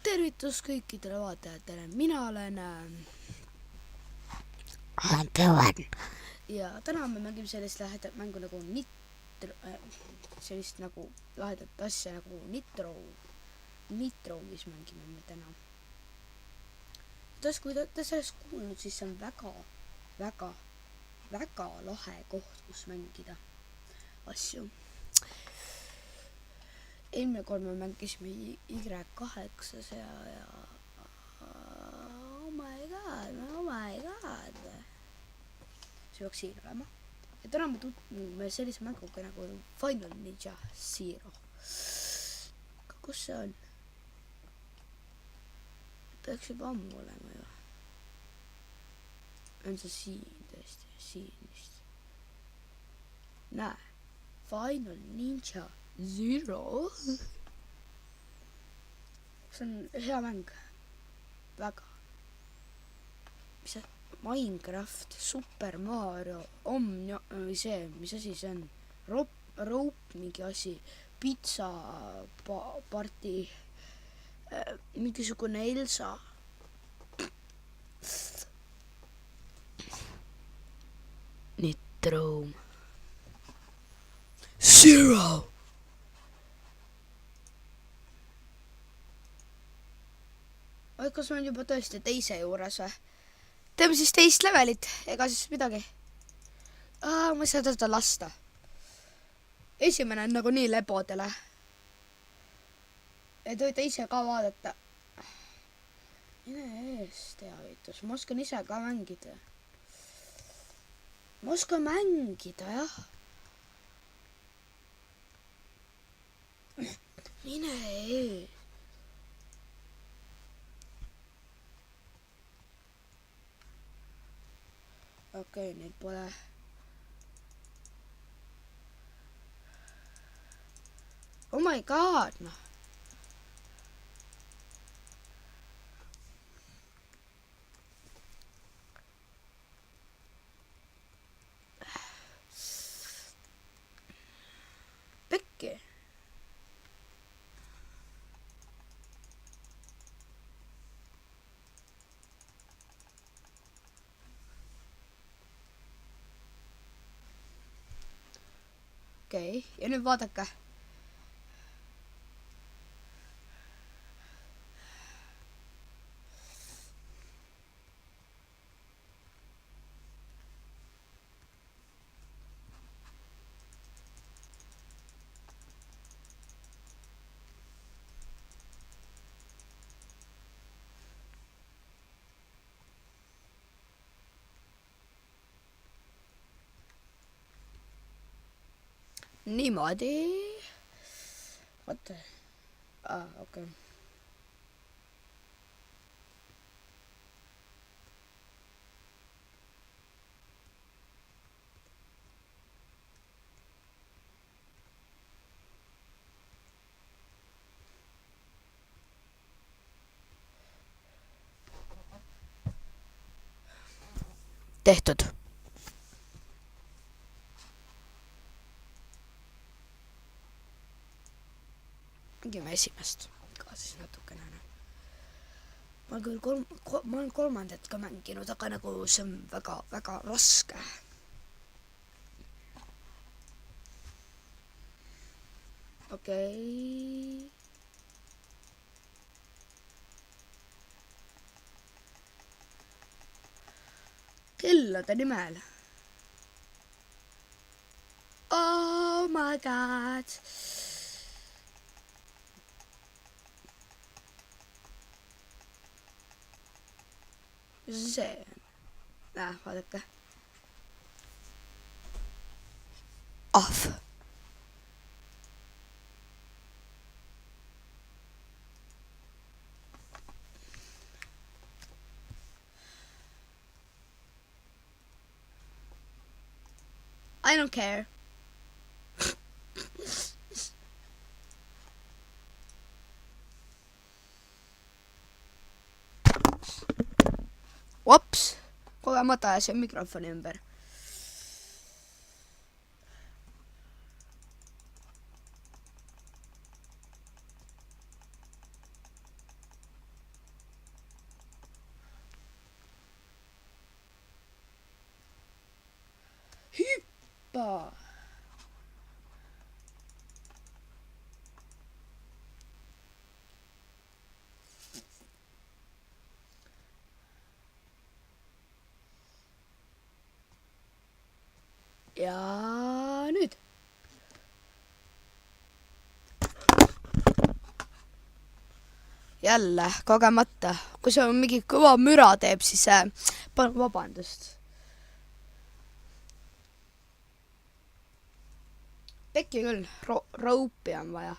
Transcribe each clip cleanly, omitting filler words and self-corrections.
tervitus kõikidele vaatajatele, mina olen Antoine. ja täna me mängime sellist lahedat mängu nagu sellist nagu lahedat asja nagu Nitro, mis mängime me täna. Kui te olete sellest kuulnud, siis see on väga lahe koht, kus mängida asju. Eelmine kord me mängisime Y8 ja oh my god. See peaks siin olema. Ja täna me tutvume sellise mänguga nagu Final Ninja Zero. Aga kus see on? Peaks juba ammu olema ju. On see siin tõesti? Siin vist. Näe. Final Ninja Zero. See on hea mäng. Väga. Mis see? Minecraft, Super Mario, see, mis asi see on? Rope mingi asi. Pizza party. Mingisugune Elsa. Nitro Zero. Oi, kas ma olen juba tõesti teise juures või? Teeme siis teist levelit, ega siis midagi. Ma ei saa teda lasta. Esimene on nagu nii lebodele. Ja te võite ise ka vaadata. Mine ees teavitus, ma oskan ise ka mängida. Ma oskan mängida, jah. Mine ees. Okei, neid pole. Oh my god, noh. Pekki. Okei, ja nüüd vaadake. Niimoodi. Oota. Okei. Tehtud. Mängime esimest ka siis natukene. Ma olen kolmandat ka mänginud, aga nagu see on väga raske. Okei. Kellade nimel. Oh my god. See. Vaadake. Off. I don't care. Ups, kogemata ajasin mikrofoni ümber. Hoppa. Ja nüüd. Jälle, kogemata. Kui see on mingi kõva müra teeb, siis palun vabandust. Pekki küll, roupi on vaja.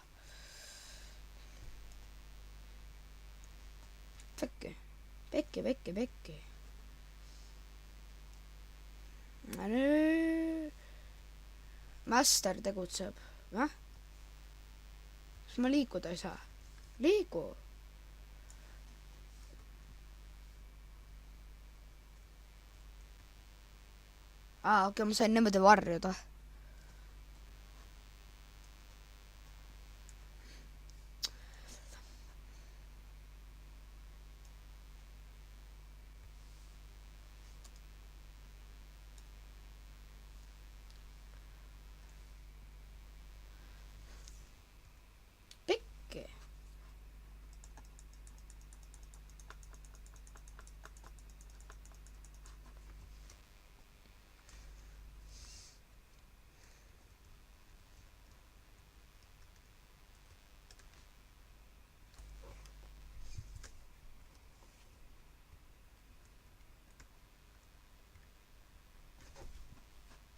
Pekki. Nüüd Master tegutseb. Kas ma liikuda ei saa? Liigu. Okei, ma sain niimoodi varjuda. Pekki.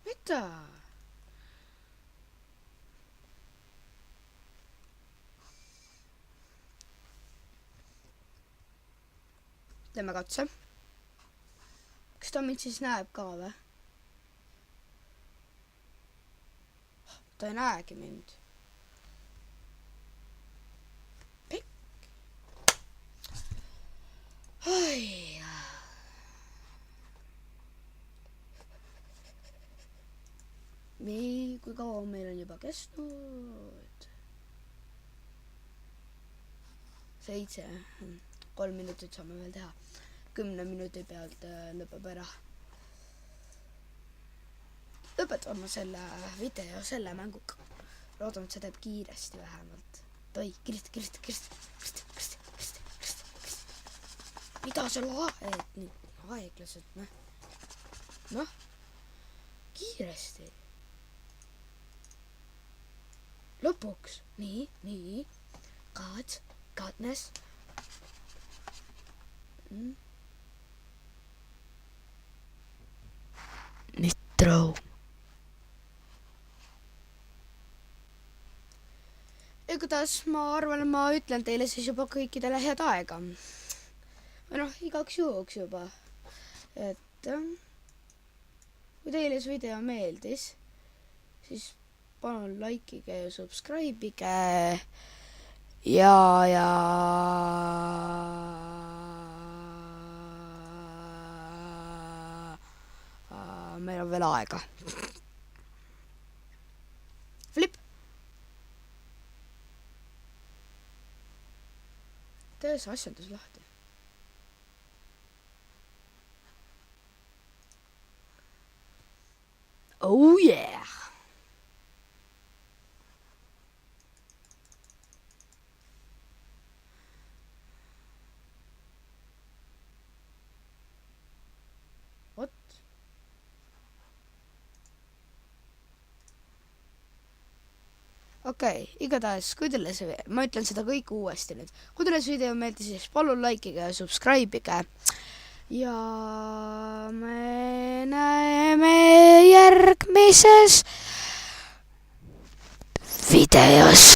Mitä? Teeme katse. Kas ta mind siis näeb ka või? Ta ei näegi mind. Pekk. Nii, kui kaua meil on juba kestnud? 7. 3 minutit saame veel teha. 10 minuti pealt lõpeb ära. Lõpetame selle video selle mänguga. Loodame, et see teeb kiiresti vähemalt. Toi, kiiresti. Mida seal nii aeglaselt, noh, kiiresti. Lõpuks, nii, Katnes. Nitro. Ja kuidas ma arvan, ma ütlen teile siis juba kõikidele head aega. Igaks juhuks juba. Et kui teile see video meeldis, siis palun likeige ja subscribe'ige ja meil on veel aega. Flip. Tee see asjandus lahti. Oh yeah! What? Okei, igatahes, kui teile see, ma ütlen seda kõik uuesti nüüd. Kui teile see video meeldis, siis palun likeige ja subscribe'ige. Ja me näeme järgmises videos.